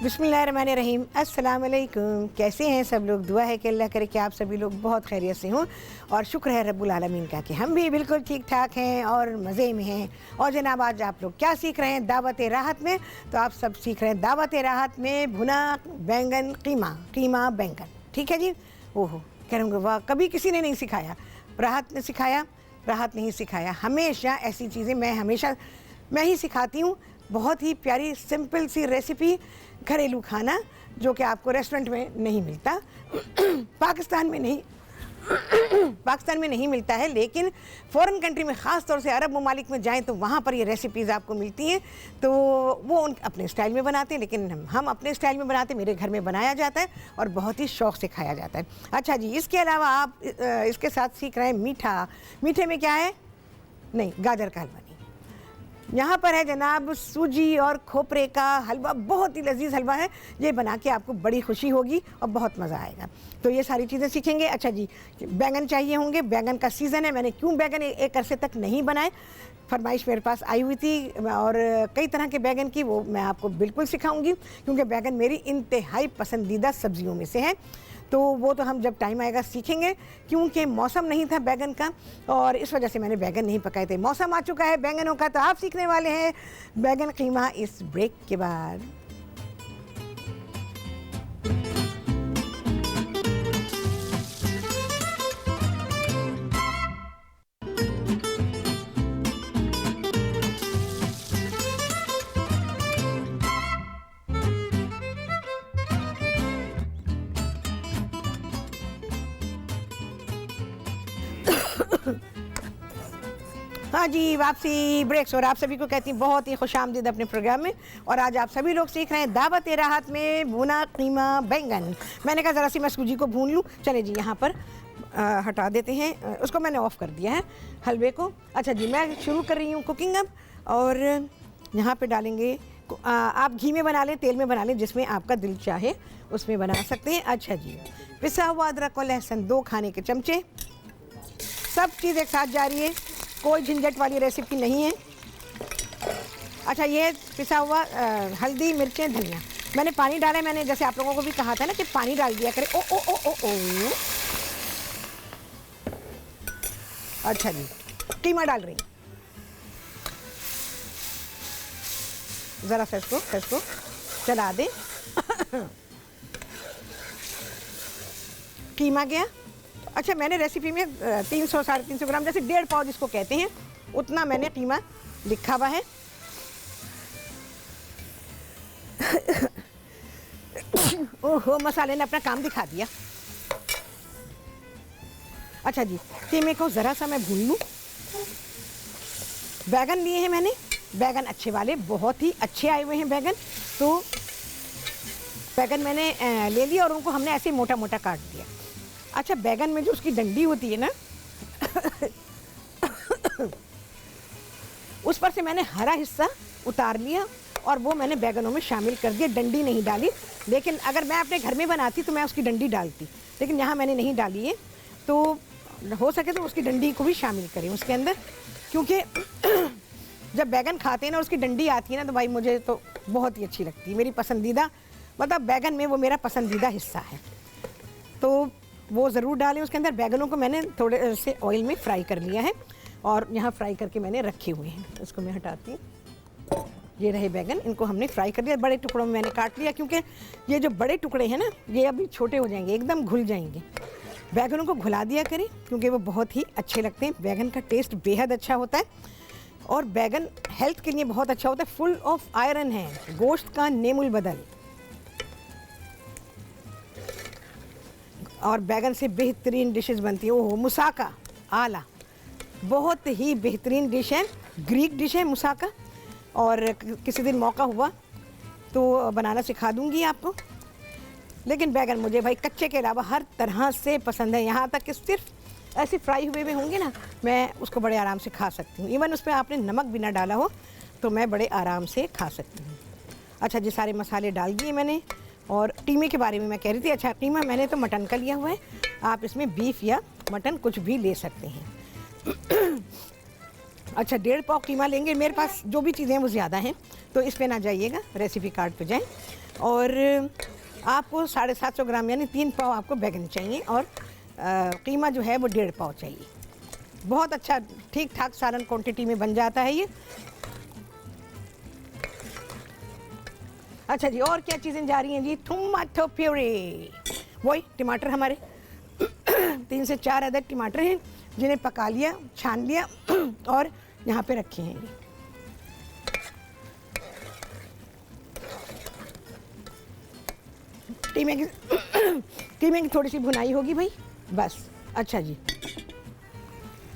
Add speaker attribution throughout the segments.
Speaker 1: बिस्मिल्लाहिर्रहमानिर्रहीम। अस्सलाम वालेकुम। कैसे हैं सब लोग? दुआ है कि अल्लाह करे कि आप सभी लोग बहुत खैरियत से हों और शुक्र है रब्बुल आलमीन का कि हम भी बिल्कुल ठीक ठाक हैं और मज़े में हैं। और जनाब आज आप लोग क्या सीख रहे हैं दावत राहत में? तो आप सब सीख रहे हैं दावत राहत में भुना बैंगन कीमा बैंगन। ठीक है जी। ओहो कह रहे होंगे वाह, कभी किसी ने नहीं सिखाया। राहत ने सिखाया? राहत नहीं सिखाया। हमेशा ऐसी चीज़ें मैं ही सिखाती हूँ। बहुत ही प्यारी सिंपल सी रेसिपी, घरेलू खाना जो कि आपको रेस्टोरेंट में नहीं मिलता पाकिस्तान में नहीं मिलता है, लेकिन फ़ॉरेन कंट्री में ख़ास तौर से अरब ममालिक में जाएं तो वहाँ पर ये रेसिपीज़ आपको मिलती हैं। तो वो उन अपने स्टाइल में बनाते हैं, लेकिन हम अपने स्टाइल में बनाते हैं। मेरे घर में बनाया जाता है और बहुत ही शौक़ से खाया जाता है। अच्छा जी, इसके अलावा आप इसके साथ सीख रहे हैं मीठा। मीठे में क्या है? नहीं, गाजर का हलवा नहीं। यहाँ पर है जनाब सूजी और खोपरे का हलवा। बहुत ही लजीज हलवा है। ये बना के आपको बड़ी खुशी होगी और बहुत मज़ा आएगा। तो ये सारी चीज़ें सीखेंगे। अच्छा जी, बैंगन चाहिए होंगे। बैंगन का सीज़न है। मैंने क्यों बैंगन एक अरसे तक नहीं बनाए, फरमाइश मेरे पास आई हुई थी और कई तरह के बैंगन की, वो मैं आपको बिल्कुल सिखाऊंगी क्योंकि बैंगन मेरी इंतहाई पसंदीदा सब्जियों में से है। तो वो तो हम जब टाइम आएगा सीखेंगे, क्योंकि मौसम नहीं था बैंगन का और इस वजह से मैंने बैंगन नहीं पकाए थे। मौसम आ चुका है बैंगनों का, तो आप सीखने वाले हैं बैंगन कीमा इस ब्रेक के बाद। हाँ जी, वापसी ब्रेक्स। और आप सभी को कहती हूँ बहुत ही खुशामदीद अपने प्रोग्राम में। और आज आप सभी लोग सीख रहे हैं दावत राहत में भुना कीमा बैंगन। मैंने कहा ज़रा सी मैं सूजी को भून लूँ। चले जी, यहाँ पर हटा देते हैं, उसको मैंने ऑफ़ कर दिया है हलवे को। अच्छा जी, मैं शुरू कर रही हूँ कुकिंग अब। और यहाँ पर डालेंगे, आप घी में बना लें, तेल में बना लें, जिसमें आपका दिल चाहे उसमें बना सकते हैं। अच्छा जी, पिसा हुआ अदरक और लहसुन 2 खाने के चमचे। सब चीज़ एक साथ जा रही है, कोई झंझट वाली रेसिपी नहीं है। अच्छा, ये पिसा हुआ हल्दी, मिर्चें, धनिया। मैंने पानी डाला है। मैंने जैसे आप लोगों को भी कहा था ना कि पानी डाल दिया करें। ओ ओ ओ ओ ओ। अच्छा जी, कीमा डाल रही हूँ। ज़रा सा इसको चला दें कीमा गया। अच्छा, मैंने रेसिपी में 300 साढ़े 300 ग्राम, जैसे 1.5 पाव जिसको कहते हैं, उतना मैंने कीमा लिखा हुआ है। ओहो, मसाले ने अपना काम दिखा दिया। अच्छा जी, कीमे को ज़रा सा मैं भून लूँ। बैगन लिए हैं मैंने, बैगन अच्छे वाले, बहुत ही अच्छे आए हुए हैं बैगन। तो बैगन मैंने ले लिया और उनको हमने ऐसे मोटा मोटा काट दिया। अच्छा, बैगन में जो उसकी डंडी होती है ना उस पर से मैंने हरा हिस्सा उतार लिया और वो मैंने बैगनों में शामिल कर दिया। डंडी नहीं डाली, लेकिन अगर मैं अपने घर में बनाती तो मैं उसकी डंडी डालती, लेकिन यहाँ मैंने नहीं डाली है। तो हो सके तो उसकी डंडी को भी शामिल करें उसके अंदर, क्योंकि जब बैगन खाते हैं ना उसकी डंडी आती है ना, तो भाई मुझे तो बहुत ही अच्छी लगती है। मेरी पसंदीदा, मतलब बैगन में वो मेरा पसंदीदा हिस्सा है, तो वो ज़रूर डालें उसके अंदर। बैगनों को मैंने थोड़े से ऑयल में फ्राई कर लिया है और यहाँ फ्राई करके मैंने रखे हुए हैं। इसको मैं हटाती हूँ। ये रहे बैगन, इनको हमने फ्राई कर लिया। बड़े टुकड़ों में मैंने काट लिया, क्योंकि ये जो बड़े टुकड़े हैं ना, ये अभी छोटे हो जाएंगे, एकदम घुल जाएंगे। बैगनों को घुला दिया करें, क्योंकि वो बहुत ही अच्छे लगते हैं। बैगन का टेस्ट बेहद अच्छा होता है और बैगन हेल्थ के लिए बहुत अच्छा होता है। फुल ऑफ आयरन है, गोश्त का नेमुल बदल। और बैगन से बेहतरीन डिशेस बनती है। ओह, मुसाका आला, बहुत ही बेहतरीन डिश है, ग्रीक डिश है मुसाका। और किसी दिन मौका हुआ तो बनाना सिखा दूंगी आपको। लेकिन बैगन मुझे भाई कच्चे के अलावा हर तरह से पसंद है, यहाँ तक कि सिर्फ ऐसे फ्राई हुए भी होंगे ना, मैं उसको बड़े आराम से खा सकती हूँ। इवन उसमें आपने नमक भी ना डाला हो तो मैं बड़े आराम से खा सकती हूँ। अच्छा जी, सारे मसाले डाल दिए मैंने। और कीमे के बारे में मैं कह रही थी। अच्छा, कीमा मैंने तो मटन का लिया हुआ है, आप इसमें बीफ या मटन कुछ भी ले सकते हैं। अच्छा 1.5 पाव कीमा लेंगे, मेरे पास जो भी चीज़ें हैं वो ज़्यादा हैं, तो इस पे ना जाइएगा, रेसिपी कार्ड पे जाएं। और आपको 750 ग्राम यानी 3 पाव आपको बैगन चाहिए, और कीमा जो है वो 1.5 पाव चाहिए। बहुत अच्छा ठीक ठाक सालन क्वांटिटी में बन जाता है ये। अच्छा जी, और क्या चीज़ें जा रही हैं जी? टमाटो प्यूरी, वही टमाटर हमारे 3 से 4 अदद टमाटर हैं जिन्हें पका लिया, छान लिया और यहाँ पे रखे हैं। कीमे की थोड़ी सी भुनाई होगी भाई, बस। अच्छा जी,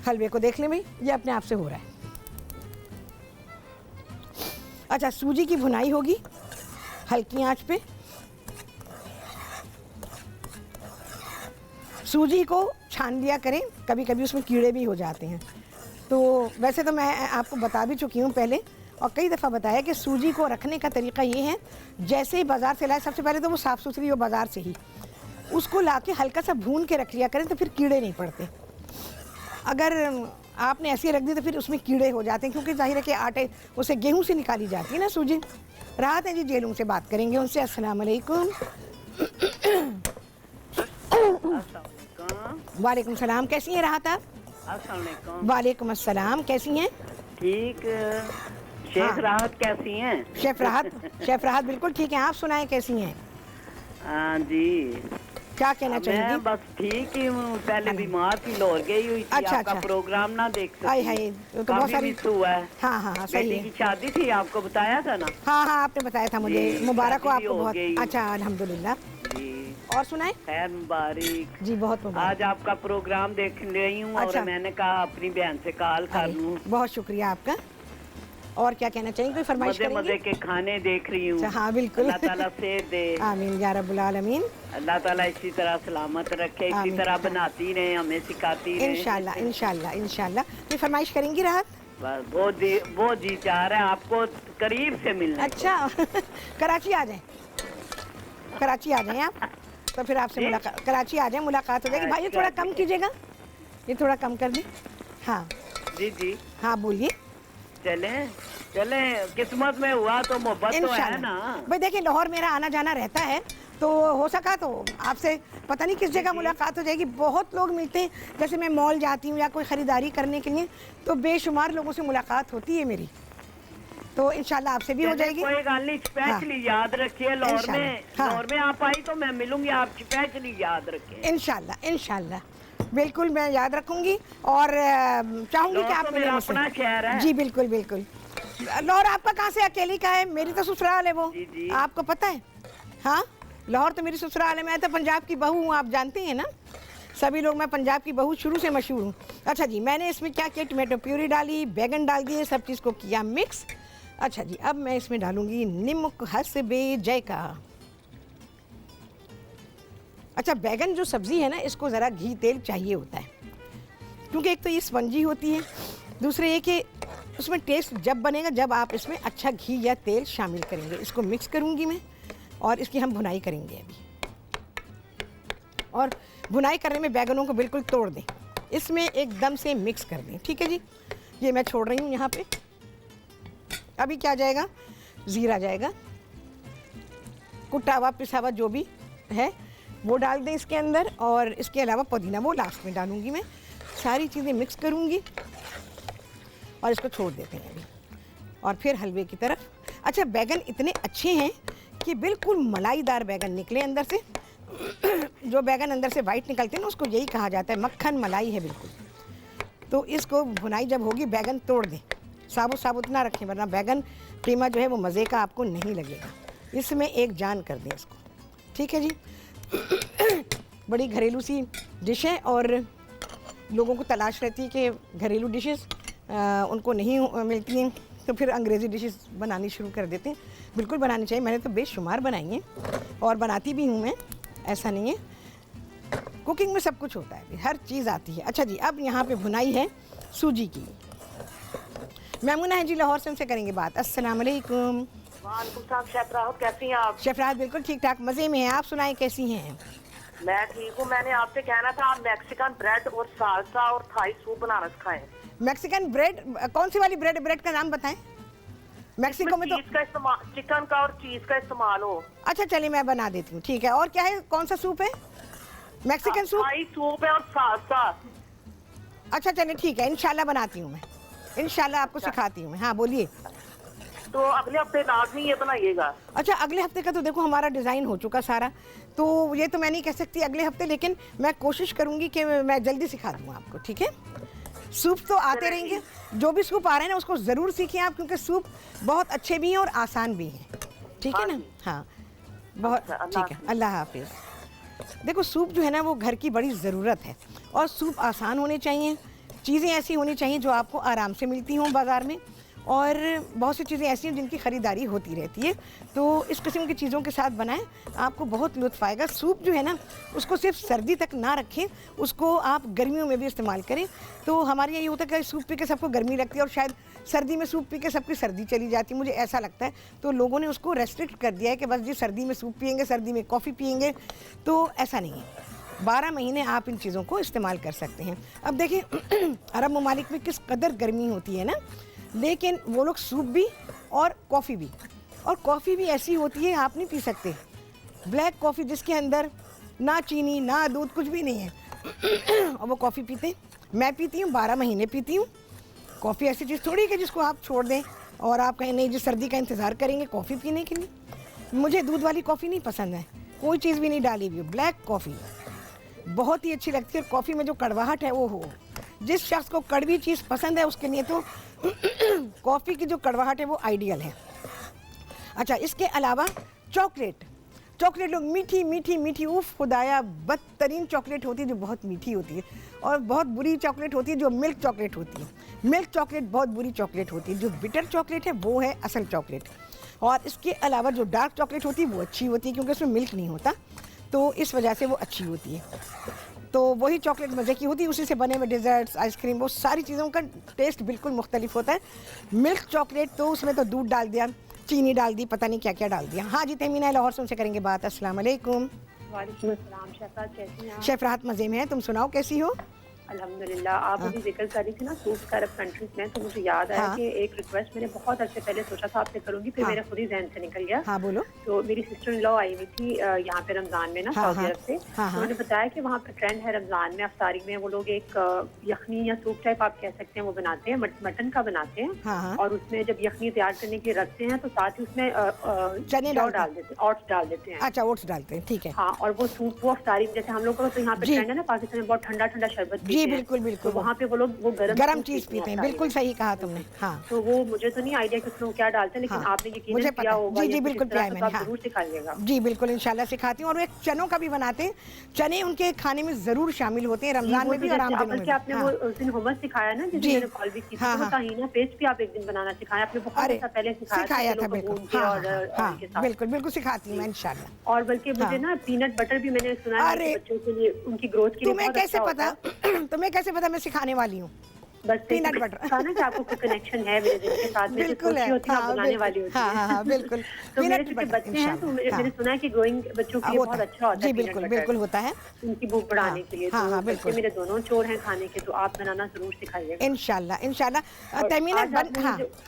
Speaker 1: हलवे को देख लें भाई, ये अपने आप से हो रहा है। अच्छा, सूजी की भुनाई होगी हल्की आंच पे। सूजी को छान लिया करें, कभी कभी उसमें कीड़े भी हो जाते हैं। तो वैसे तो मैं आपको बता भी चुकी हूँ पहले, और कई दफ़ा बताया कि सूजी को रखने का तरीका ये है, जैसे ही बाज़ार से लाए सबसे पहले तो वो साफ़ सुथरी हो बाज़ार से ही, उसको लाके हल्का सा भून के रख लिया करें, तो फिर कीड़े नहीं पड़ते। अगर आपने ऐसे रख दी तो फिर उसमें कीड़े हो जाते हैं, क्योंकि जाहिर है कि आटे उसे गेहूं से निकाली जाती है ना सूजी। राहत है जी, जेलों से बात करेंगे उनसे। अस्सलाम वालेकुम। वालेकुम सलाम, कैसी हैं राहत आप? वालेकुम अस्सलाम, कैसी हैं?
Speaker 2: ठीक। शेख राहत कैसी हैं?
Speaker 1: शेफ राहत बिल्कुल ठीक है। आप सुनाएं कैसी हैं?
Speaker 2: हाँ जी,
Speaker 1: क्या कहना चाहिए?
Speaker 2: मैं बस ठीक ही हूँ, पहले बीमार थी, लाहौर गई हुई थी।
Speaker 1: अच्छा,
Speaker 2: आपका प्रोग्राम ना देख सकी,
Speaker 1: तो बहुत सारी
Speaker 2: मिस हुआ है।
Speaker 1: हाँ सही है।
Speaker 2: की शादी थी, आपको बताया था ना?
Speaker 1: हाँ आपने बताया था मुझे, मुबारक हो आपको बहुत। अच्छा अल्हम्दुलिल्लाह
Speaker 2: जी।
Speaker 1: और सुनाए?
Speaker 2: खैर मुबारक
Speaker 1: जी, बहुत मुबारक।
Speaker 2: आज आपका प्रोग्राम देख रही हूँ। अच्छा। और मैंने कहा अपनी बहन से कॉल कर लूँ।
Speaker 1: बहुत शुक्रिया आपका। और क्या कहना चाहिए, कोई फरमाइश करेंगे?
Speaker 2: मजे के खाने देख रही हूँ।
Speaker 1: हाँ बिल्कुल,
Speaker 2: अल्लाह ताला सेहत दे।
Speaker 1: आमीन या रब्बुल आलमीन।
Speaker 2: अल्लाह ताला इसी तरह सलामत रखे, इसी तरह बनाती रहे, हमें सिखाती रहे।
Speaker 1: इंशाल्लाह इंशाल्लाह इंशाल्लाह। कोई फरमाइश करेंगी राहत?
Speaker 2: बस वो जी चाह रहे हैं आपको करीब से मिलना।
Speaker 1: अच्छा कराची आ जाएं, कराची आ जाएं आप, तो फिर आपसे मुलाकात, कराची आ जाएं, मुलाकात हो जाएगी। भाई ये थोड़ा कम कीजिएगा, ये थोड़ा कम कर दी। हाँ
Speaker 2: जी
Speaker 1: हाँ बोलिए।
Speaker 2: चले किस्मत में हुआ तो मोहब्बत तो है ना
Speaker 1: भाई। देखिए लाहौर मेरा आना जाना रहता है, तो हो सका तो आपसे पता नहीं किस जगह मुलाकात हो जाएगी। बहुत लोग मिलते हैं, जैसे मैं मॉल जाती हूँ या कोई ख़रीदारी करने के लिए, तो बेशुमार लोगों से मुलाकात होती है मेरी, तो इंशाल्लाह आपसे भी हो जाएगी।
Speaker 2: कोई गाल नहीं, स्पेशली याद रखिए लाहौर में आप आई तो मैं मिलूंगी, आप स्पेशली याद रखिए।
Speaker 1: इंशाल्लाह बिल्कुल मैं याद रखूंगी, और चाहूंगी कि आप
Speaker 2: मेरा अपना शहर है।
Speaker 1: जी बिल्कुल बिल्कुल। लाहौर आपका कहाँ से अकेली का है? मेरी तो ससुराल है वो।
Speaker 2: जी।
Speaker 1: आपको पता है? हाँ, लाहौर तो मेरी ससुराल है। मैं तो पंजाब की बहू हूँ, आप जानते हैं ना सभी लोग, मैं पंजाब की बहू शुरू से मशहूर हूँ। अच्छा जी, मैंने इसमें क्या किया, टमाटो प्यूरी डाली, बैगन डाल दिए, सब चीज़ को किया मिक्स। अच्छा जी, अब मैं इसमें डालूंगी नमक हस्बे जायका। अच्छा, बैगन जो सब्ज़ी है ना, इसको ज़रा घी तेल चाहिए होता है, क्योंकि एक तो ये स्पंजी होती है, दूसरे ये कि उसमें टेस्ट जब बनेगा जब आप इसमें अच्छा घी या तेल शामिल करेंगे। इसको मिक्स करूँगी मैं, और इसकी हम भुनाई करेंगे अभी। और भुनाई करने में बैगनों को बिल्कुल तोड़ दें, इसमें एकदम से मिक्स कर दें। ठीक है जी, ये मैं छोड़ रही हूँ यहाँ पे। अभी क्या जाएगा, ज़ीरा जाएगा, कुटा हुआ पिसा हुआ जो भी है वो डाल दें इसके अंदर, और इसके अलावा पुदीना वो लास्ट में डालूंगी मैं। सारी चीज़ें मिक्स करूंगी और इसको छोड़ देते हैं अभी, और फिर हलवे की तरफ। अच्छा, बैगन इतने अच्छे हैं कि बिल्कुल मलाईदार बैगन निकले अंदर से। जो बैगन अंदर से वाइट निकलते हैं ना, उसको यही कहा जाता है, मक्खन मलाई है बिल्कुल। तो इसको भुनाई जब होगी, बैगन तोड़ दें, साबुत ना रखें, वरना बैगन कीमा जो है वो मज़े का आपको नहीं लगेगा। इसमें एक जान कर दें इसको। ठीक है जी। बड़ी घरेलू सी डिश है, और लोगों को तलाश रहती है कि घरेलू डिशेस उनको नहीं मिलती हैं, तो फिर अंग्रेज़ी डिशेस बनानी शुरू कर देते हैं। बिल्कुल बनानी चाहिए, मैंने तो बेशुमार बनाई हैं और बनाती भी हूँ मैं, ऐसा नहीं है। कुकिंग में सब कुछ होता है, हर चीज़ आती है। अच्छा जी, अब यहाँ पे भुनाई है सूजी की। मैमुना है जी लाहौर से, उनसे करेंगे बात। अस्सलाम वालेकुम।
Speaker 3: वालेकुम सलाम। शेफ राहत कैसी हैं आप?
Speaker 1: शेफ राहत बिल्कुल ठीक ठाक, मज़े में हैं। आप सुनाएं कैसी हैं?
Speaker 3: मैं ठीक हूँ। मैंने आपसे कहना था आप मैक्सिकन ब्रेड और सालसा और थाई सूप बनाना सिखाएं।
Speaker 1: मैक्सिकन ब्रेड, कौन सी वाली ब्रेड? ब्रेड का नाम बताएं। मैक्सिको में तो
Speaker 3: चीज का इस्तेमाल, चिकन का और चीज का इस्तेमाल हो।
Speaker 1: अच्छा चलिए मैं बना देती हूँ, ठीक है। और क्या है, कौन सा सूप है? मैक्सिकन सूप,
Speaker 3: थाई सूप है और सालसा।
Speaker 1: अच्छा चलिए ठीक है, इंशाल्लाह बनाती हूँ मैं, इंशाल्लाह आपको सिखाती हूँ मैं। हाँ बोलिए।
Speaker 3: तो अगले हफ्ते लाजमी ये बनाइएगा।
Speaker 1: अच्छा अगले हफ्ते का तो देखो हमारा डिज़ाइन हो चुका सारा, तो ये तो मैं नहीं कह सकती अगले हफ्ते, लेकिन मैं कोशिश करूँगी कि मैं जल्दी सिखा दूँ आपको, ठीक है। सूप तो आते रहेंगे, जो भी सूप आ रहे हैं ना उसको ज़रूर सीखें आप, क्योंकि सूप बहुत अच्छे भी हैं और आसान भी हैं, ठीक है ना। हाँ बहुत ठीक है, अल्लाह हाफिज़। देखो सूप जो है ना वो घर की बड़ी ज़रूरत है, और सूप आसान होने चाहिए, चीज़ें ऐसी होनी चाहिए जो आपको आराम से मिलती हों बाज़ार में, और बहुत सी चीज़ें ऐसी हैं जिनकी ख़रीदारी होती रहती है, तो इस किस्म की चीज़ों के साथ बनाएं, आपको बहुत लुत्फ़ आएगा। सूप जो है ना उसको सिर्फ सर्दी तक ना रखें, उसको आप गर्मियों में भी इस्तेमाल करें। तो हमारे यहाँ ये होता है कि सूप पी के सबको गर्मी लगती है, और शायद सर्दी में सूप पी के सबकी सर्दी चली जाती है, मुझे ऐसा लगता है। तो लोगों ने उसको रेस्ट्रिक्ट कर दिया है कि बस जी सर्दी में सूप पियेंगे, सर्दी में कॉफ़ी पियेंगे, तो ऐसा नहीं है। 12 महीने आप इन चीज़ों को इस्तेमाल कर सकते हैं। अब देखिए अरब ममालिक में किस कदर गर्मी होती है ना, लेकिन वो लोग सूप भी और कॉफ़ी भी, और कॉफ़ी भी ऐसी होती है आप नहीं पी सकते, ब्लैक कॉफ़ी जिसके अंदर ना चीनी ना दूध कुछ भी नहीं है और वो कॉफ़ी पीते हैं। मैं पीती हूँ, 12 महीने पीती हूँ। कॉफ़ी ऐसी चीज़ थोड़ी कि जिसको आप छोड़ दें और आप कहें नहीं जी सर्दी का इंतज़ार करेंगे कॉफ़ी पीने के लिए। मुझे दूध वाली कॉफ़ी नहीं पसंद है, कोई चीज़ भी नहीं डाली हुई, ब्लैक कॉफ़ी बहुत ही अच्छी लगती है। कॉफ़ी में जो कड़वाहट है वो हो, जिस शख्स को कड़वी चीज़ पसंद है उसके लिए तो कॉफ़ी की जो कड़वाहट है वो आइडियल है। अच्छा इसके अलावा चॉकलेट, चॉकलेट लोग मीठी मीठी मीठी, उफ खुदाया, बदतरीन चॉकलेट होती है जो बहुत मीठी होती है, और बहुत बुरी चॉकलेट होती है जो मिल्क चॉकलेट होती है। मिल्क चॉकलेट बहुत बुरी चॉकलेट होती है, जो बिटर चॉकलेट है वो है असल चॉकलेट। और इसके अलावा जो डार्क चॉकलेट होती है वो अच्छी होती है, क्योंकि उसमें मिल्क नहीं होता, तो इस वजह से वो अच्छी होती है। तो वही चॉकलेट मज़े की होती है, उसी से बने हुए डिज़र्ट्स, आइसक्रीम, वो सारी चीज़ों का टेस्ट बिल्कुल मुख्तलिफ होता है। मिल्क चॉकलेट तो उसमें तो दूध डाल दिया, चीनी डाल दी, पता नहीं क्या क्या डाल दिया। हाँ जी तहमीना लाहौर से उनसे करेंगे बात। अस्सलाम वालेकुम।
Speaker 4: वालेकुम अस्सलाम। शेफरात कैसी हैं आप?
Speaker 1: शेफरात मज़े में है, तुम सुनाओ कैसी हो?
Speaker 4: अल्हम्दुलिल्लाह। आप अभी जिक्र कर रही थी ना सूप का अरब कंट्रीज में, तो मुझे याद आया कि एक रिक्वेस्ट मैंने बहुत अर्से पहले सोचा था आपसे करूंगी, फिर मेरे खुद ही जहन से निकल गया।
Speaker 1: हाँ बोलो।
Speaker 4: तो मेरी सिस्टर इन लॉ आई हुई थी यहाँ पे रमजान में ना, सऊदी अरब से। उन्होंने बताया कि वहाँ पे ट्रेंड है रमजान में अफ्तारी में वो लोग एक यखनी या सूप टाइप आप कह सकते हैं वो बनाते हैं, मटन का बनाते हैं, और उसमें जब यखनी तैयार करने के लिए रखते हैं तो साथ ही उसमें
Speaker 1: चने डाल देते हैं,
Speaker 4: ओट्स डाल देते हैं।
Speaker 1: अच्छा ओट्स डालते हैं, ठीक है।
Speaker 4: हाँ, और वो सूप वो अफ्तारी में, जैसे हम लोग को तो यहाँ पे ट्रेंड है ना पाकिस्तान में, बहुत ठंडा ठंडा शरबत
Speaker 1: जी बिल्कुल बिल्कुल,
Speaker 4: वहाँ पे वो लोग वो
Speaker 1: गरम चीज पीते हैं। बिल्कुल सही कहा तुमने। हाँ
Speaker 4: तो वो मुझे तो नहीं आइडिया कि उसमें क्या डालते हैं, लेकिन आपने यकीनन किया होगा।
Speaker 1: जी जी बिल्कुल किया है मैंने। हाँ
Speaker 4: जरूर सिखाइएगा।
Speaker 1: जी बिल्कुल इंशाल्लाह सिखाती हूँ। और एक चनों का भी बनाते हैं, चने उनके खाने में जरूर शामिल होते हैं रमजान में भी और आम दिनों में।
Speaker 4: आपने वो उस दिन हुमस सिखाया ना, जिस दिन कॉल भी की थी, तो ताहीना पेस्ट भी आप एक दिन बनाना सिखाया आपने, बहुत अच्छा पहले सिखाया था।
Speaker 1: बिल्कुल बिल्कुल बिल्कुल सिखाती हूँ मैं इंशाल्लाह।
Speaker 4: और बल्कि मुझे ना पीनट बटर भी मैंने सुना है बच्चों के लिए, उनकी ग्रोथ के लिए।
Speaker 1: तुम्हें कैसे पता? तुम्हें कैसे पता मैं सिखाने वाली हूँ?
Speaker 4: बस
Speaker 1: पीनट बटर
Speaker 4: था ना कि आपको कोई कनेक्शन है मेरे दिन के साथ में,
Speaker 1: बिल्कुल है,
Speaker 4: बनाने वाली होती है।
Speaker 1: हाँ बिल्कुल।
Speaker 4: तो मेरे जो बच्चे हैं तो मैंने सुना है कि ग्रोइंग बच्चों के लिए बहुत अच्छा होता है।
Speaker 1: जी बिल्कुल बिल्कुल होता है,
Speaker 4: उनकी भूख बढ़ाने के लिए।
Speaker 1: हाँ बिल्कुल।
Speaker 4: मेरे दोनों चोर हैं खाने के, तो आप बनाना जरूर सिखाइएगा
Speaker 1: इंशाल्लाह इंशाल्लाह। तहमीना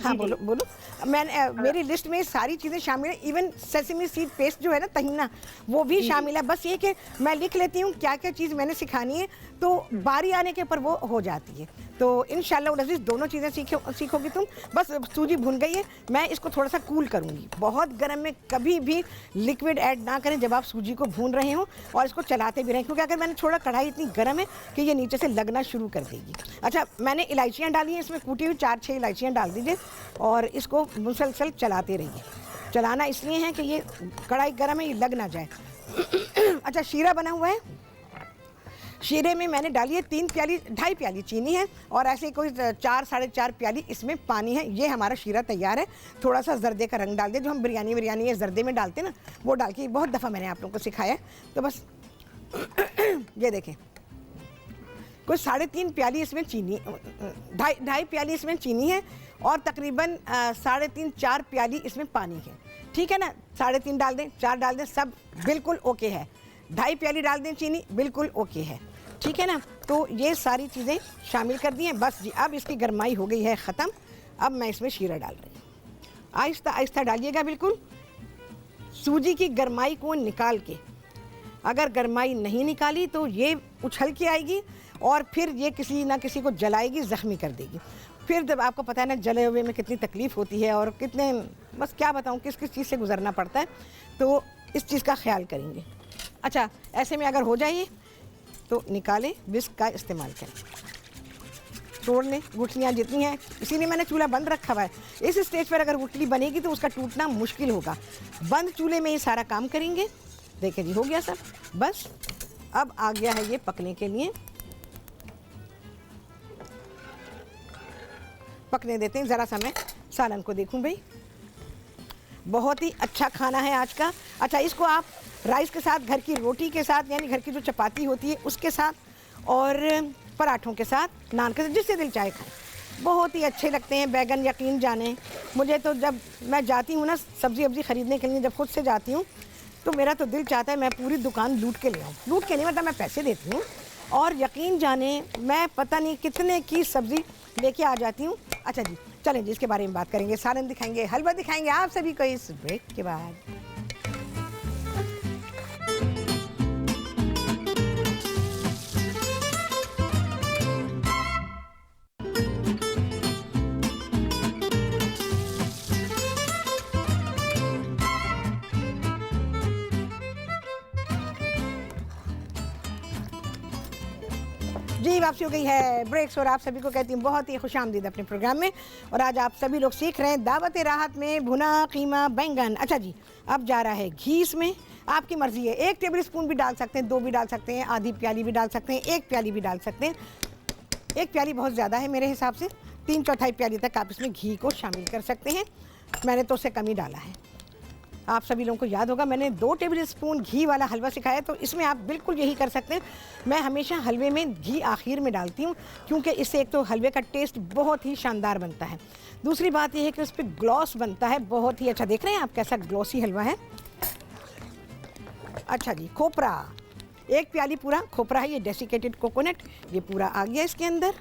Speaker 1: हाँ बोलो बोलो। मैं मेरी लिस्ट में सारी चीज़ें शामिल है, इवन सेसमी सीड पेस्ट जो है ना तहीना, वो भी शामिल है। बस ये कि मैं लिख लेती हूँ क्या क्या चीज़ मैंने सिखानी है, तो बारी आने के ऊपर वो हो जाती है। तो इंशाल्लाह लजीज दोनों चीज़ें सीखोगी तुम। बस सूजी भुन गई है, मैं इसको थोड़ा सा कूल करूँगी। बहुत गर्म में कभी भी लिक्विड ऐड ना करें जब आप सूजी को भून रहे हो, और इसको चलाते भी रहें, क्योंकि अगर मैंने छोड़ा कढ़ाई इतनी गर्म है कि ये नीचे से लगना शुरू कर देगी। अच्छा मैंने इलायचियाँ डाली हैं इसमें, कूटी हुई 4-6 इलायचियाँ डाल दीजिए, और इसको मुसलसल चलाते रहिए। चलाना इसलिए है कि ये कढ़ाई गर्म है, ये लग ना जाए। अच्छा शीरा बना हुआ है, शीरे में मैंने डाली है 2.5 प्याली चीनी है, और ऐसे कोई 4-4.5 प्याली इसमें पानी है। ये हमारा शीरा तैयार है। थोड़ा सा जर्दे का रंग डाल दिया, जो हम बिरयानी ये जर्दे में डालते हैं ना, वो डाल के बहुत दफ़ा मैंने आप लोगों को सिखाया है। तो बस ये देखें, कोई 3.5 प्याली इसमें चीनी, 2.5 प्याली इसमें चीनी है, और तकरीबन 3.5-4 प्याली इसमें पानी है। ठीक है ना, 3.5 डाल दें, 4 डाल दें, सब बिल्कुल ओके है। 2.5 प्याली डाल दें चीनी, बिल्कुल ओके है, ठीक है ना। तो ये सारी चीज़ें शामिल कर दी हैं। बस जी अब इसकी गरमाई हो गई है ख़त्म। अब मैं इसमें शीरा डाल रही हूँ। आहिस्ता आहिस्ता डालिएगा बिल्कुल, सूजी की गरमाई को निकाल के। अगर गरमाई नहीं निकाली तो ये उछल के आएगी और फिर ये किसी ना किसी को जलाएगी, ज़ख्मी कर देगी। फिर जब आपको पता है ना जले हुए में कितनी तकलीफ़ होती है और कितने, बस क्या बताऊँ किस किस चीज़ से गुजरना पड़ता है, तो इस चीज़ का ख्याल करेंगे। अच्छा, ऐसे में अगर हो जाए तो निकालें, विस्क का इस्तेमाल करें, तोड़ लें गुठलियाँ जितनी हैं। इसीलिए मैंने चूल्हा बंद रखा हुआ है। इस स्टेज पर अगर गुठली बनेगी तो उसका टूटना मुश्किल होगा। बंद चूल्हे में ये सारा काम करेंगे। देखिए जी हो गया सब, बस अब आ गया है ये पकने के लिए। पकने देते हैं ज़रा सा, मैं सालन को देखूं भाई। बहुत ही अच्छा खाना है आज का। अच्छा, इसको आप राइस के साथ, घर की रोटी के साथ, यानी घर की जो चपाती होती है उसके साथ, और पराठों के साथ, नान के साथ, जिससे दिल चाहे खाएं। बहुत ही अच्छे लगते हैं बैगन, यकीन जाने। मुझे तो जब मैं जाती हूँ ना सब्ज़ी वब्ज़ी ख़रीदने के लिए, जब खुद से जाती हूँ तो मेरा तो दिल चाहता है मैं पूरी दुकान लूट के ले आऊँ। लूट के नहीं, मतलब मैं पैसे देती हूँ और यकीन जाने मैं पता नहीं कितने की सब्ज़ी लेके आ जाती हूँ। अच्छा जी, चलें जी इसके बारे में बात करेंगे, सालन दिखाएंगे, हलवा दिखाएंगे आप सभी को इस ब्रेक के बाद। जी वापसी हो गई है ब्रेक्स, और आप सभी को कहती हूँ बहुत ही खुशामदीद अपने प्रोग्राम में। और आज आप सभी लोग सीख रहे हैं दावत राहत में भुना कीमा बैंगन। अच्छा जी, अब जा रहा है घी इसमें, आपकी मर्ज़ी है। 1 टेबल स्पून भी डाल सकते हैं, 2 भी डाल सकते हैं, आधी प्याली भी डाल सकते हैं, 1 प्याली भी डाल सकते हैं। 1 प्याली बहुत ज़्यादा है मेरे हिसाब से, 3/4 प्याली तक आप इसमें घी को शामिल कर सकते हैं। मैंने तो उससे कम ही डाला है। आप सभी लोगों को याद होगा मैंने 2 टेबल स्पून घी वाला हलवा सिखाया, तो इसमें आप बिल्कुल यही कर सकते हैं। मैं हमेशा हलवे में घी आखिर में डालती हूँ, क्योंकि इससे एक तो हलवे का टेस्ट बहुत ही शानदार बनता है। दूसरी बात यह है कि उस पर ग्लॉस बनता है बहुत ही अच्छा। देख रहे हैं आप कैसा ग्लॉसी हलवा है। अच्छा जी, खोपरा, 1 प्याली पूरा खोपरा है, ये डेसिकेटेड कोकोनट, ये पूरा आ गया इसके अंदर।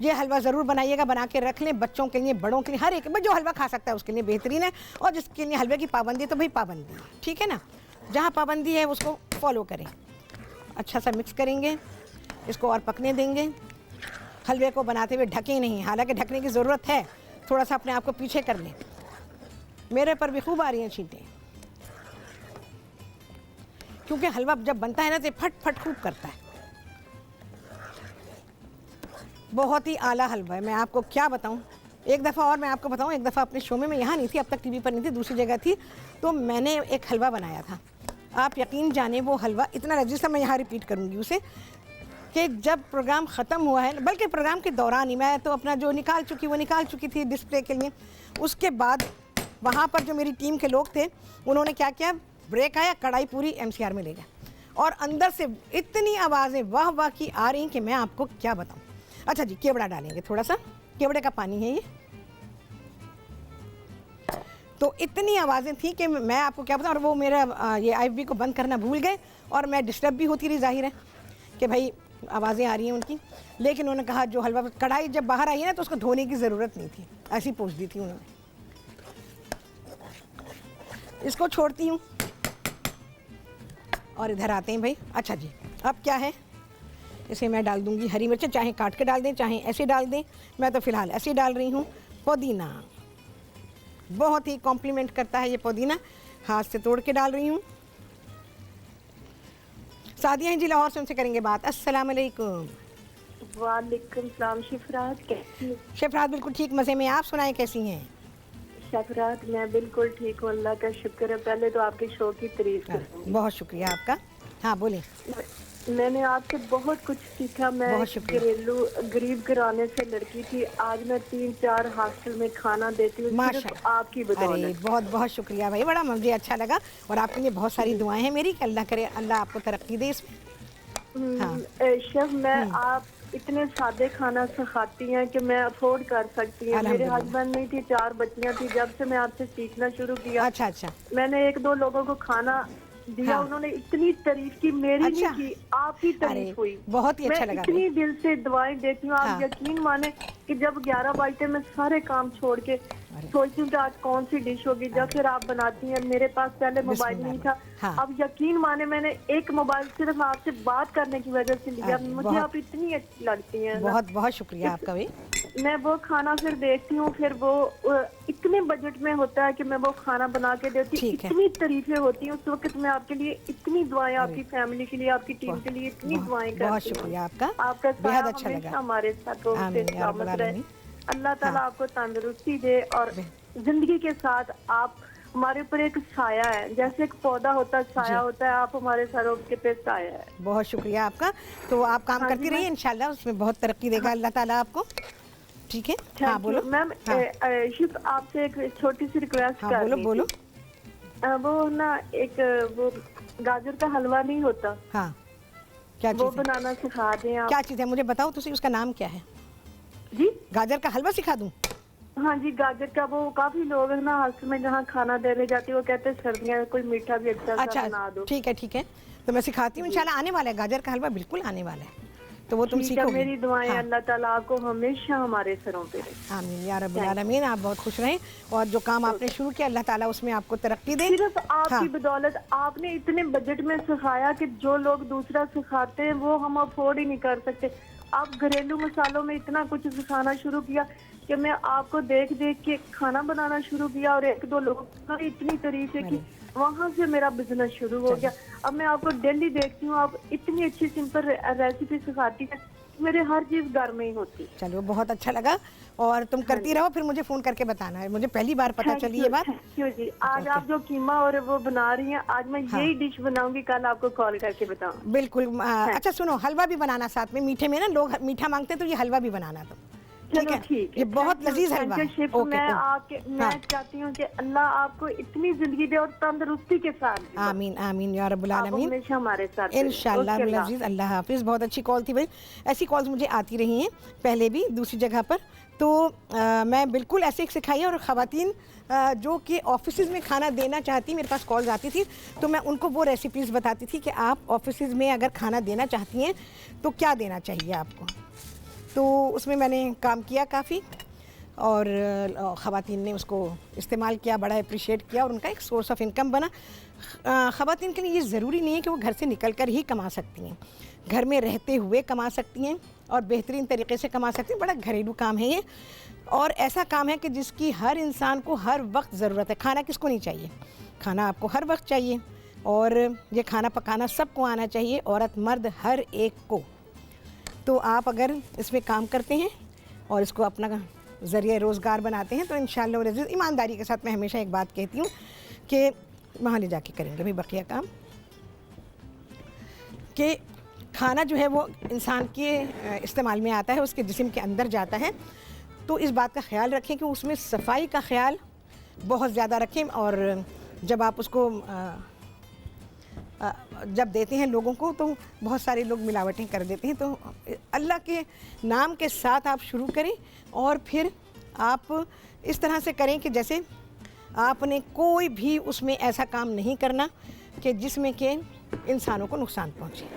Speaker 1: ये हलवा ज़रूर बनाइएगा, बना के रख लें, बच्चों के लिए, बड़ों के लिए, हर एक जो हलवा खा सकता है उसके लिए बेहतरीन है। और जिसके लिए हलवे की पाबंदी है तो भाई पाबंदी, ठीक है ना, जहाँ पाबंदी है उसको फॉलो करें। अच्छा सा मिक्स करेंगे इसको और पकने देंगे। हलवे को बनाते हुए ढकें नहीं, हालांकि ढकने की ज़रूरत है, थोड़ा सा अपने आप को पीछे कर लें। मेरे पर भी खूब आ रही हैं छींटें, क्योंकि हलवा जब बनता है ना तो फट फट खूब करता है। बहुत ही आला हलवा है, मैं आपको क्या बताऊं। एक दफ़ा और मैं आपको बताऊं, एक दफ़ा अपने शो में, मैं यहाँ नहीं थी, अब तक टीवी पर नहीं थी, दूसरी जगह थी, तो मैंने एक हलवा बनाया था। आप यकीन जाने वो हलवा इतना लजीज था, मैं यहाँ रिपीट करूँगी उसे, कि जब प्रोग्राम ख़त्म हुआ है, बल्कि प्रोग्राम के दौरान ही, मैं तो अपना जो निकाल चुकी थी डिस्प्ले के लिए, उसके बाद वहाँ पर जो मेरी टीम के लोग थे उन्होंने क्या किया, ब्रेक आया, कढ़ाई पूरी MCR में ले गया, और अंदर से इतनी आवाज़ें वाह वाह की आ रही कि मैं आपको क्या बताऊँ। अच्छा जी, केवड़ा डालेंगे, थोड़ा सा केवड़े का पानी है ये। तो इतनी आवाज़ें थी कि मैं आपको क्या बताऊँ। और वो मेरा ये IFB को बंद करना भूल गए, और मैं डिस्टर्ब भी होती रही, जाहिर है कि भाई आवाज़ें आ रही हैं उनकी। लेकिन उन्होंने कहा जो हलवा, कढ़ाई जब बाहर आई है ना तो उसको धोने की ज़रूरत नहीं थी, ऐसी पूछ दी थी उन्होंने। इसको छोड़ती हूँ और इधर आते हैं भाई। अच्छा जी, अब क्या है, इसे मैं डाल दूंगी हरी मिर्चें, चाहे काट के डाल दें चाहे ऐसे डाल दें, मैं तो फ़िलहाल ऐसे डाल रही हूँ। पुदीना बहुत ही कॉम्प्लीमेंट करता है ये पुदीना, हाथ से तोड़ के डाल रही हूँ। सादिया हैं जी लाहौर से, उनसे करेंगे बात। अस्सलाम वालेकुम।
Speaker 5: वालेकुम सलाम। शिफरात कैसी हैं?
Speaker 1: शिफरात बिल्कुल ठीक, मज़े में। आप सुनाएं कैसी हैं?
Speaker 5: शिफरात मैं बिल्कुल ठीक हूँ, अल्लाह का शुक्र है। पहले तो आपके शो की तारीफ करूँगी।
Speaker 1: बहुत शुक्रिया आपका। हाँ बोलें।
Speaker 5: मैंने आपसे बहुत कुछ सीखा। मैं घरेलू गरीब घराने से लड़की थी, आज मैं 3-4 हॉस्टल में खाना देती हूँ सिर्फ आपकी बदौलत।
Speaker 1: बहुत बहुत शुक्रिया भाई, बड़ा मुझे अच्छा लगा। और आपके लिए बहुत सारी दुआएं हैं मेरी कि अल्लाह करे, अल्लाह आपको तरक्की दे इसमें। हाँ
Speaker 5: शेफ, मैं आप इतने सादे खाना सिखाती हैं कि मैं अफोर्ड कर सकती हूँ। मेरे हस्बैंड नहीं थी, 4 बच्चियाँ थी। जब से मैं आपसे सीखना शुरू किया,
Speaker 1: अच्छा,
Speaker 5: मैंने 1-2 लोगों को खाना दिया, उन्होंने इतनी तारीफ की, मेरी नहीं की, आपकी तारीफ हुई।
Speaker 1: बहुत ही अच्छा लगा।
Speaker 5: मैं इतनी दिल से दुआएं देती हूँ, आप यकीन माने कि जब 11 बजते मैं सारे काम छोड़ के सोचती हूँ कि आज कौन सी डिश होगी, जब फिर आप बनाती हैं। मेरे पास पहले मोबाइल नहीं था, अब यकीन माने मैंने एक मोबाइल सिर्फ आपसे बात करने की वजह से लिया। मुझे आप इतनी अच्छी लगती हैं।
Speaker 1: बहुत बहुत शुक्रिया आपका भी।
Speaker 5: मैं वो खाना फिर देखती हूँ, फिर वो इतने बजट में होता है कि मैं वो खाना बना के देती हूँ, इतनी तारीफें होती हैं उस वक्त। मैं आपके लिए इतनी दुआएं, आपकी फैमिली के लिए, आपकी टीम के लिए इतनी दुआएं करती हूँ।
Speaker 1: बहुत शुक्रिया आपका,
Speaker 5: आपका
Speaker 1: बेहद अच्छा लगा।
Speaker 5: हमारे साथ रहे, अल्लाह ताला आपको तंदुरुस्ती दे और जिंदगी के साथ आप हमारे ऊपर एक साया है, जैसे एक पौधा होता है साया होता है, आप हमारे सरों के पे साया है।
Speaker 1: बहुत शुक्रिया आपका। तो आप काम करती रहिए, इंशाल्लाह उसमें बहुत तरक्की देगा अल्लाह ताला आपको। ठीक है, हाँ बोलो
Speaker 5: मैम। शिफ आपसे एक छोटी सी रिक्वेस्ट कर रही थी।
Speaker 1: बोलो।
Speaker 5: वो ना एक वो गाजर का हलवा नहीं होता,
Speaker 1: हाँ क्या
Speaker 5: वो बनाना सिखा दें आप।
Speaker 1: क्या चीज़ है मुझे बताओ तुसी, उसका नाम क्या है?
Speaker 5: जी
Speaker 1: गाजर का हलवा सिखा दूं?
Speaker 5: हाँ जी, गाजर का वो काफी लोग है ना हॉस्टल में जहाँ खाना देने जाती है, वो कहते हैं सर्दियाँ में कोई मीठा भी अच्छा बना दो।
Speaker 1: ठीक है, तो मैं सिखाती हूँ इंशाल्लाह। आने वाला है गाजर का हलवा, बिल्कुल आने वाला है, तो वो तुम सीखोगे।
Speaker 5: मेरी दुआएं अल्लाह ताला आपको हमेशा हमारे सरों पे रहे।
Speaker 1: आमीन या रब्बुल आलमीन। आप बहुत खुश रहें और जो काम आपने शुरू किया अल्लाह ताला उसमें आपको तरक्की दे।
Speaker 5: सिर्फ आपकी बदौलत आपने इतने बजट में सिखाया कि जो लोग दूसरा सिखाते हैं वो हम अफोर्ड ही नहीं कर सकते। आप घरेलू मसालों में इतना कुछ सिखाना शुरू किया कि मैं आपको देख देख के खाना बनाना शुरू किया और एक दो लोगों ने इतनी तारीफ है कि वहाँ से मेरा बिजनेस शुरू हो गया। अब मैं आपको डेली देखती हूँ, आप इतनी अच्छी सिंपल रेसिपी सिखाती है, मेरे हर चीज घर में ही होती।
Speaker 1: चलो बहुत अच्छा लगा और तुम करती रहो, फिर मुझे फोन करके बताना है। मुझे पहली बार पता चली ये बात।
Speaker 5: क्यों जी, आज आप जो कीमा और वो बना रही हैं, आज मैं यही डिश बनाऊंगी, कल आपको कॉल करके बताऊंगी।
Speaker 1: बिल्कुल। अच्छा सुनो, हल्वा भी बनाना साथ में, मीठे में ना लोग मीठा मांगते हैं तो ये हलवा भी बनाना तुम। ठीक है, ये बहुत लजीज हलवा है।
Speaker 5: मैं चाहती हूँ कि अल्लाह आपको इतनी जिंदगी दे और तंदुरुस्ती के साथ।
Speaker 1: आमीन आमीन या रब्बुल आलमीन,
Speaker 5: हमेशा हमारे साथ
Speaker 1: इंशाल्लाह लजीज। अल्लाह हाफिज। बहुत अच्छी कॉल थी भाई, ऐसी कॉल्स मुझे आती रही हैं पहले भी दूसरी जगह पर। तो मैं बिल्कुल ऐसे ही सिखाई है और ख़वातीन जो कि ऑफिस में खाना देना चाहती, मेरे पास कॉल्स आती थी तो मैं उनको वो रेसिपीज़ बताती थी कि आप ऑफिस में अगर खाना देना चाहती हैं तो क्या देना चाहिए आपको। तो उसमें मैंने काम किया काफ़ी और ख़वातीन ने उसको इस्तेमाल किया, बड़ा अप्रिशिएट किया और उनका एक सोर्स ऑफ इनकम बना। ख़वातीन के लिए ये ज़रूरी नहीं है कि वो घर से निकल कर ही कमा सकती हैं, घर में रहते हुए कमा सकती हैं और बेहतरीन तरीके से कमा सकती हैं। बड़ा घरेलू काम है ये और ऐसा काम है कि जिसकी हर इंसान को हर वक्त ज़रूरत है। खाना किसको नहीं चाहिए, खाना आपको हर वक्त चाहिए और ये खाना पकाना सबको आना चाहिए, औरत मर्द हर एक को। तो आप अगर इसमें काम करते हैं और इसको अपना ज़रिए रोज़गार बनाते हैं तो इंशाअल्लाह रज़ीज़ ईमानदारी के साथ मैं हमेशा एक बात कहती हूँ कि वहाँ ले जाके करेंगे भाई बकिया काम, कि खाना जो है वो इंसान के इस्तेमाल में आता है, उसके जिस्म के अंदर जाता है। तो इस बात का ख्याल रखें कि उसमें सफाई का ख्याल बहुत ज़्यादा रखें और जब आप उसको जब देते हैं लोगों को तो बहुत सारे लोग मिलावटें कर देते हैं। तो अल्लाह के नाम के साथ आप शुरू करें और फिर आप इस तरह से करें कि जैसे आपने कोई भी उसमें ऐसा काम नहीं करना कि जिसमें कि इंसानों को नुकसान पहुंचे।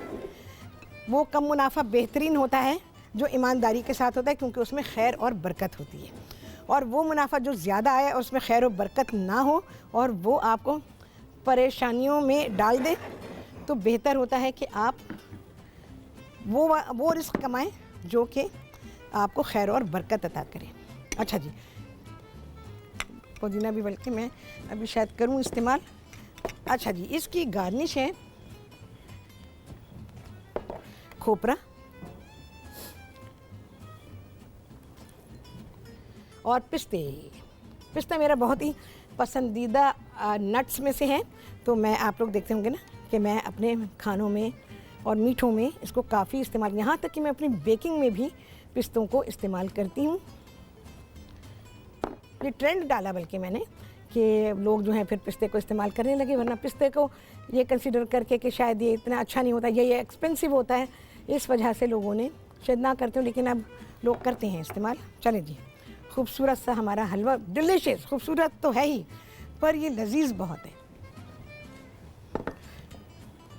Speaker 1: वो कम मुनाफा बेहतरीन होता है जो ईमानदारी के साथ होता है, क्योंकि उसमें खैर और बरकत होती है। और वो मुनाफा जो ज़्यादा आए और उसमें खैर और बरकत ना हो और वो आपको परेशानियों में डाल दे, तो बेहतर होता है कि आप वो रिस्क कमाएं जो कि आपको खैर और बरकत अता करें। अच्छा जी, पुदीना भी बल्कि मैं अभी शायद करूं इस्तेमाल। अच्छा जी, इसकी गार्निश है खोपरा और पिस्ते। पिस्ता मेरा बहुत ही पसंदीदा नट्स में से है, तो मैं आप लोग देखते होंगे ना कि मैं अपने खानों में और मीठों में इसको काफ़ी इस्तेमाल, यहाँ तक कि मैं अपनी बेकिंग में भी पिस्तों को इस्तेमाल करती हूँ। ये ट्रेंड डाला बल्कि मैंने कि लोग जो हैं फिर पिस्ते को इस्तेमाल करने लगे, वरना पिस्ते को ये कंसीडर करके कि शायद ये इतना अच्छा नहीं होता, ये एक्सपेंसिव होता है, इस वजह से लोगों ने शायद ना करते हो, लेकिन अब लोग करते हैं इस्तेमाल। चले जी, खूबसूरत सा हमारा हलवा, डिलीशियस, खूबसूरत तो है ही पर ये लजीज बहुत है।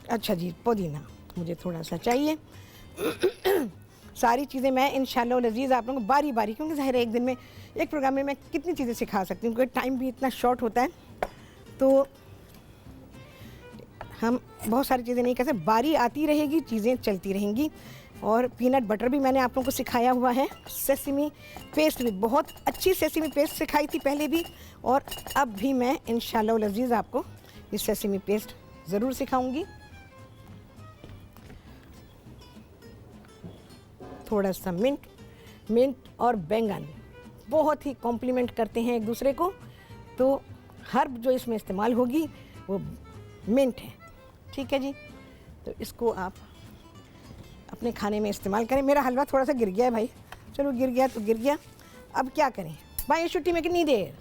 Speaker 1: अच्छा जी, पुदीना मुझे थोड़ा सा चाहिए। सारी चीज़ें मैं इंशाल्लाह लजीज़ आप लोगों को बारी बारी, क्योंकि ज़ाहिर है एक दिन में एक प्रोग्राम में मैं कितनी चीज़ें सिखा सकती हूँ, क्योंकि टाइम भी इतना शॉर्ट होता है, तो हम बहुत सारी चीज़ें नहीं कर सकते। बारी आती रहेगी, चीज़ें चलती रहेंगी। और पीनट बटर भी मैंने आप लोगों को सिखाया हुआ है। सेसमी पेस्ट भी, बहुत अच्छी सेसमी पेस्ट सिखाई थी पहले भी, और अब भी मैं इंशाल्लाह लजीज़ आपको ये सेसमी पेस्ट ज़रूर सिखाऊंगी। थोड़ा सा मिंट और बैंगन बहुत ही कॉम्प्लीमेंट करते हैं एक दूसरे को, तो हर्ब जो इसमें इस्तेमाल होगी वो मिंट है, ठीक है जी। तो इसको आप अपने खाने में इस्तेमाल करें। मेरा हलवा थोड़ा सा गिर गया है भाई, चलो गिर गया तो गिर गया, अब क्या करें भाई, ये छुट्टी में कितनी देर।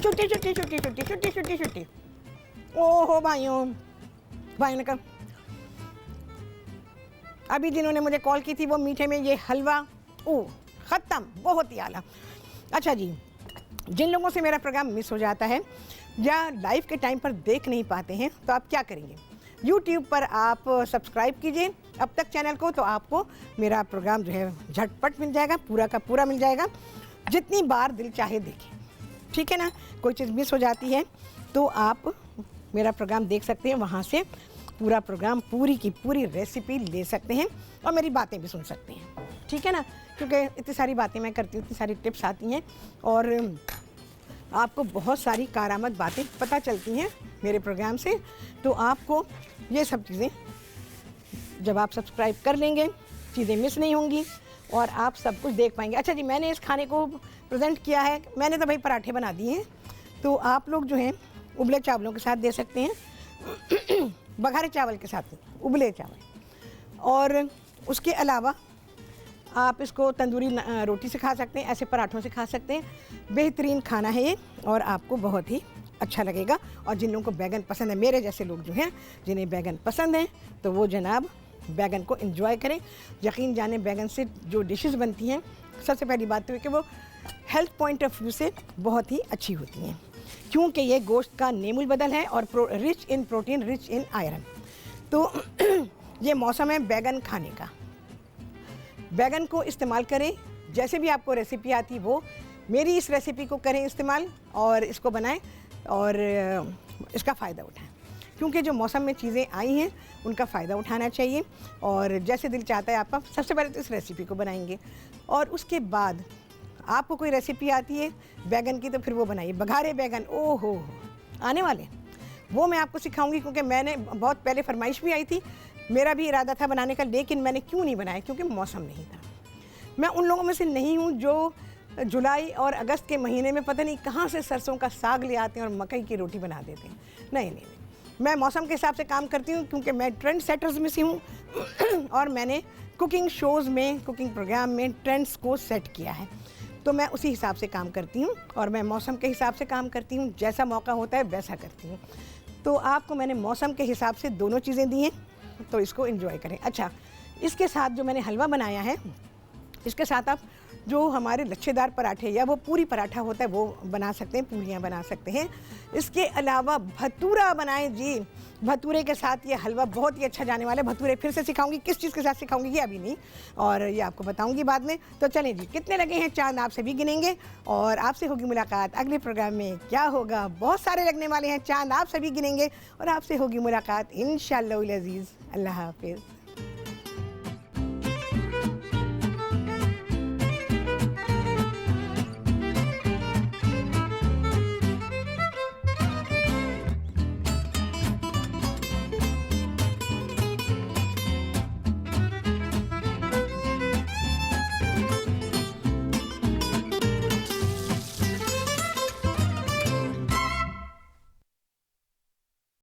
Speaker 1: छुट्टी छुट्टी छुट्टी छुट्टी छुट्टी छुट्टी छुट्टी। ओहो भाइयों ने कहा, अभी जिन्होंने मुझे कॉल की थी वो मीठे में ये हलवा ख़त्म, बहुत ही आला। अच्छा जी, जिन लोगों से मेरा प्रोग्राम मिस हो जाता है या लाइव के टाइम पर देख नहीं पाते हैं, तो आप क्या करेंगे, YouTube पर आप सब्सक्राइब कीजिए अब तक चैनल को, तो आपको मेरा प्रोग्राम जो है झटपट मिल जाएगा, पूरा का पूरा मिल जाएगा, जितनी बार दिल चाहे देखें, ठीक है ना। कोई चीज़ मिस हो जाती है तो आप मेरा प्रोग्राम देख सकते हैं, वहाँ से पूरा प्रोग्राम, पूरी की पूरी रेसिपी ले सकते हैं और मेरी बातें भी सुन सकते हैं, ठीक है ना। क्योंकि इतनी सारी बातें मैं करती हूँ, इतनी सारी टिप्स आती हैं और आपको बहुत सारी कारामद बातें पता चलती हैं मेरे प्रोग्राम से, तो आपको ये सब चीज़ें जब आप सब्सक्राइब कर लेंगे, चीज़ें मिस नहीं होंगी और आप सब कुछ देख पाएंगे। अच्छा जी, मैंने इस खाने को प्रेजेंट किया है, मैंने तो भाई पराठे बना दिए हैं, तो आप लोग जो हैं उबले चावलों के साथ दे सकते हैं, बघारे चावल के साथ, उबले चावल, और उसके अलावा आप इसको तंदूरी रोटी से खा सकते हैं, ऐसे पराठों से खा सकते हैं। बेहतरीन खाना है ये और आपको बहुत ही अच्छा लगेगा। और जिन लोगों को बैगन पसंद है, मेरे जैसे लोग जो हैं जिन्हें बैगन पसंद हैं, तो वो जनाब बैगन को एंजॉय करें। यकीन जाने बैगन से जो डिशेस बनती हैं, सबसे पहली बात तो है कि वो हेल्थ पॉइंट ऑफ व्यू से बहुत ही अच्छी होती हैं, क्योंकि ये गोश्त का नेमुल बदल है और rich in protein, rich in iron. तो ये मौसम है बैगन खाने का, बैगन को इस्तेमाल करें। जैसे भी आपको रेसिपी आती वो मेरी इस रेसिपी को करें इस्तेमाल और इसको बनाएं और इसका फ़ायदा उठाएं, क्योंकि जो मौसम में चीज़ें आई हैं उनका फ़ायदा उठाना चाहिए। और जैसे दिल चाहता है आपका, सबसे पहले तो इस रेसिपी को बनाएंगे और उसके बाद आपको कोई रेसिपी आती है बैगन की, तो फिर वो बनाइए। बघारे बैगन ओहो आने वाले, वो मैं आपको सिखाऊंगी, क्योंकि मैंने बहुत पहले फरमाइश भी आई थी, मेरा भी इरादा था बनाने का, लेकिन मैंने क्यों नहीं बनाया, क्योंकि मौसम नहीं था। मैं उन लोगों में से नहीं हूँ जो जुलाई और अगस्त के महीने में पता नहीं कहाँ से सरसों का साग ले आते हैं और मकई की रोटी बना देते हैं। नहीं नहीं नहीं, मैं मौसम के हिसाब से काम करती हूँ, क्योंकि मैं ट्रेंड सेटर्स में से हूँ और मैंने कुकिंग शोज़ में, कुकिंग प्रोग्राम में ट्रेंड्स को सेट किया है, तो मैं उसी हिसाब से काम करती हूँ और मैं मौसम के हिसाब से काम करती हूँ। जैसा मौका होता है वैसा करती हूँ। तो आपको मैंने मौसम के हिसाब से दोनों चीज़ें दी हैं, तो इसको एंजॉय करें। अच्छा, इसके साथ जो मैंने हलवा बनाया है, इसके साथ आप जो हमारे लच्छेदार पराठे या वो पूरी पराठा होता है वो बना सकते हैं, पूरियाँ बना सकते हैं। इसके अलावा भटूरा बनाएं जी, भटूरे के साथ ये हलवा बहुत ही अच्छा जाने वाला है। भटूरे फिर से सिखाऊंगी, किस चीज़ के साथ सिखाऊंगी ये अभी नहीं, और ये आपको बताऊंगी बाद में। तो चलें जी, कितने लगे हैं चांद आपसे भी गिनेंगे और आपसे होगी मुलाकात अगले प्रोग्राम में। क्या होगा, बहुत सारे लगने वाले हैं चांद, आप सभी गिनेंगे और आपसे होगी मुलाकात इंशाअल्लाह अज़ीज़। अल्लाह हाफिज़।